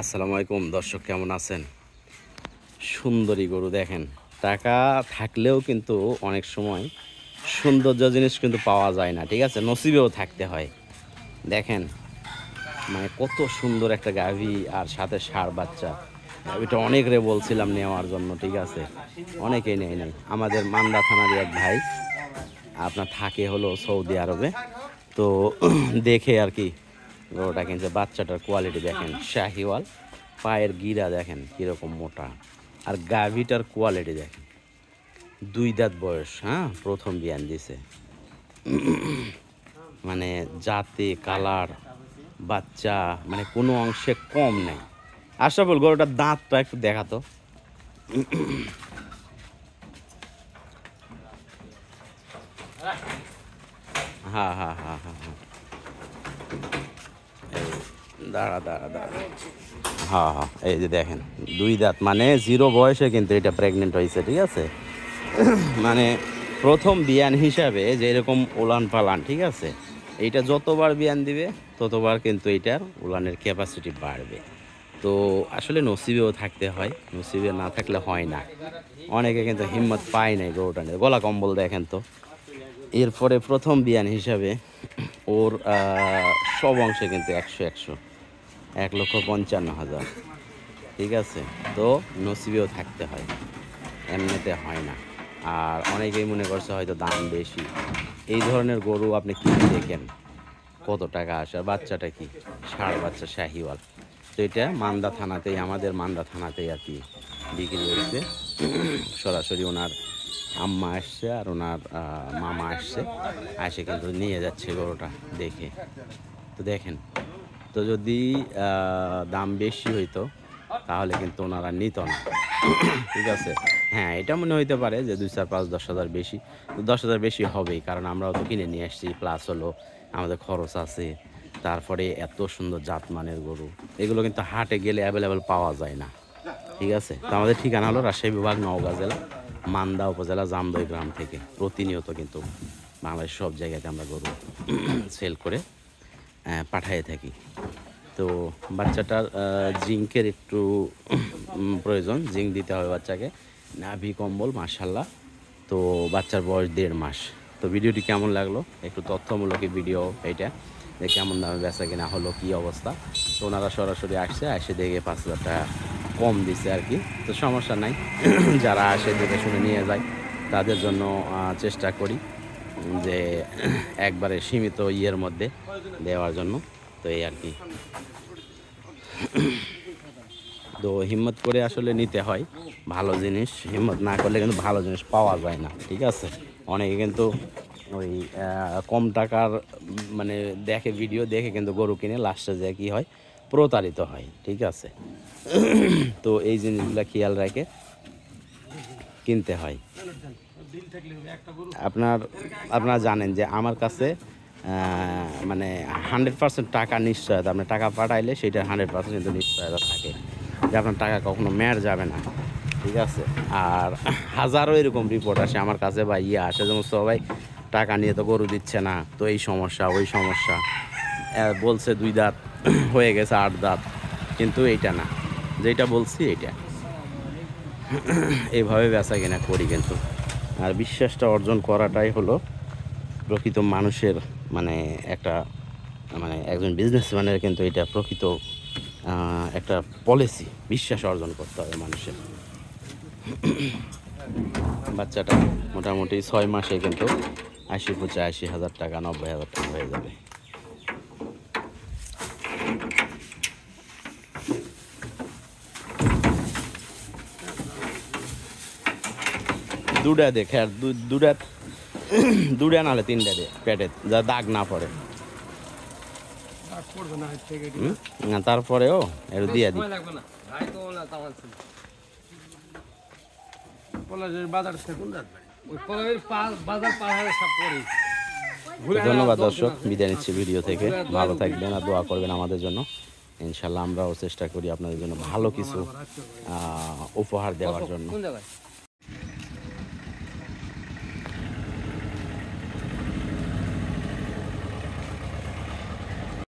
আসসালামু আলাইকুম দর্শক, কেমন আছেন? সুন্দরী গরু দেখেন। টাকা থাকলেও কিন্তু অনেক সময় সৌন্দর্য জিনিস কিন্তু পাওয়া যায় না, ঠিক আছে, নসিবেও থাকতে হয়। দেখেন মানে কত সুন্দর একটা গাভী আর সাথে ষাঁড় বাচ্চা। গাভীটা অনেক রে বলছিলাম নেওয়ার জন্য, ঠিক আছে, অনেকেই নেয় নাই। আমাদের মান্দা থানার এক ভাই আপনার থাকে হলো সৌদি আরবে, তো দেখে আর কি গরুটা কিনছে। বাচ্চাটার কোয়ালিটি দেখেন, শাহিওয়াল, পায়ের গিরা দেখেন কীরকম মোটা, আর গাভীটার কোয়ালিটি দেখেন, 2 দাঁত বয়স, হ্যাঁ, প্রথম বিয়ান দিছে। মানে জাতে কালার বাচ্চা মানে কোনো অংশে কম নেই। আশরাফুল, গরুটার দাঁতটা একটু দেখাতো। হ্যাঁ হ্যাঁ হ্যাঁ হ্যাঁ হ্যাঁ, দাঁড়া দাঁড়া দাঁড়া, হ্যাঁ হ্যাঁ, এই যে দেখেন 2 দাঁত, মানে 0 বয়সে কিন্তু এটা প্রেগনেন্ট হয়েছে, ঠিক আছে। মানে প্রথম বিয়ান হিসাবে যে এরকম উলান পালান, ঠিক আছে, এইটা যতবার বিয়ান দিবে ততবার কিন্তু এইটার উলানের ক্যাপাসিটি বাড়বে। তো আসলে নসিবেও থাকতে হয়, নসিবে না থাকলে হয় না। অনেকে কিন্তু হিম্মত পায় নাই গরুটা নিয়ে। গলা কম্বল দেখেন তো। এরপরে প্রথম বিয়ান হিসাবে ওর সব অংশে কিন্তু 100 1,55,000, ঠিক আছে। তো নসিবেও থাকতে হয়, এমনিতে হয় না। আর অনেকেই মনে করছে হয়তো দাম বেশি। এই ধরনের গরু আপনি কিনে দেখেন কত টাকা আসে। আর বাচ্চাটা কি, ষাঁড় বাচ্চা, শাহিওয়াল। তো এটা মান্দা থানাতেই, আমাদের মান্দা থানাতেই আর কি বিক্রি হয়েছে। সরাসরি ওনার আম্মা আসছে আর ওনার মামা আসছে, এসে কিন্তু নিয়ে যাচ্ছে গরুটা দেখে। তো দেখেন, তো যদি দাম বেশি হইতো তাহলে কিন্তু ওনারা নিত না, ঠিক আছে। হ্যাঁ, এটা মনে হইতে পারে যে 2, 4, 5, 10,000 বেশি। তো 10,000 বেশি হবেই, কারণ আমরাও তো কিনে নিয়ে আসছি, প্লাস হলো আমাদের খরচ আছে। তারপরে এত সুন্দর জাতমানের গরু, এগুলো কিন্তু হাটে গেলে অ্যাভেলেবেল পাওয়া যায় না, ঠিক আছে। তো আমাদের ঠিকানা হলো রাজশাহী বিভাগ, নওগাঁ জেলা, মান্দা উপজেলা, জামদই গ্রাম থেকে প্রতিনিয়ত কিন্তু বাংলাদেশের সব জায়গাতে আমরা গরু সেল করে পাঠিয়ে থাকি। তো বাচ্চাটার জিঙ্কের একটু প্রয়োজন, জিঙ্ক দিতে হবে বাচ্চাকে। নাভি কম্বল মাশাল্লাহ। তো বাচ্চার বয়স 1.5 মাস। তো ভিডিওটি কেমন লাগলো, একটু তথ্যমূলক ভিডিও এইটা, যে কেমন দামে বেচা কিনা হলো, কী অবস্থা। তো ওনারা সরাসরি আসছে, এসে দেখে 5,000 টাকা কম দিছে আর কি। তো সমস্যা নাই, যারা আসে দেখে শুনে নিয়ে যায় তাদের জন্য চেষ্টা করি যে একবারে সীমিত ইয়ের মধ্যে দেওয়ার জন্য। তো এই আর কি। তো হিম্মত করে আসলে নিতে হয় ভালো জিনিস, হিম্মত না করলে কিন্তু ভালো জিনিস পাওয়া যায় না, ঠিক আছে। অনেকে কিন্তু ওই কম টাকার মানে দেখে, ভিডিও দেখে কিন্তু গরু কিনে, লাস্টে যে কী হয়, প্রতারিত হয়, ঠিক আছে। তো এই জিনিসগুলো খেয়াল রেখে কিনতে হয়। আপনারা জানেন যে আমার কাছে মানে 100% টাকা নিশ্চয়তা, আপনি টাকা পাঠাইলে সেটা 100% কিন্তু নিশ্চয়তা থাকে যে আপনার টাকা কখনো মেয়ার যাবে না, ঠিক আছে। আর হাজারো এরকম রিপোর্ট আসে আমার কাছে, বা আসে, যেমন সবাই টাকা নিয়ে তো গরু দিচ্ছে না, তো এই সমস্যা ওই সমস্যা, বলছে 2 দাঁত হয়ে গেছে 8 দাঁত, কিন্তু এইটা না, যেটা বলছি এইটা। এইভাবে বেচা কিনা করি কিন্তু। আর বিশ্বাসটা অর্জন করাটাই হলো প্রকৃত মানুষের মানে একটা, মানে একজন বিজনেসম্যানের কিন্তু এটা প্রকৃত একটা পলিসি। বিশ্বাস অর্জন করতে হবে মানুষের। বাচ্চাটা মোটামুটি 6 মাসে কিন্তু 80-85,000 টাকা, 90,000 টাকা হয়ে যাবে। দুটা দেখে, আর দুটা দুটা নাহলে 3টা দে পেটে, যা দাগ না পড়ে। না তারপরেও একটু দিয়ে দিই। ধন্যবাদ দর্শক, বিদায় নিচ্ছি ভিডিও থেকে। ভালো থাকবেন আর দোয়া করবেন আমাদের জন্য। ইনশাল্লাহ আমরাও চেষ্টা করি আপনাদের জন্য ভালো কিছু উপহার দেওয়ার জন্য।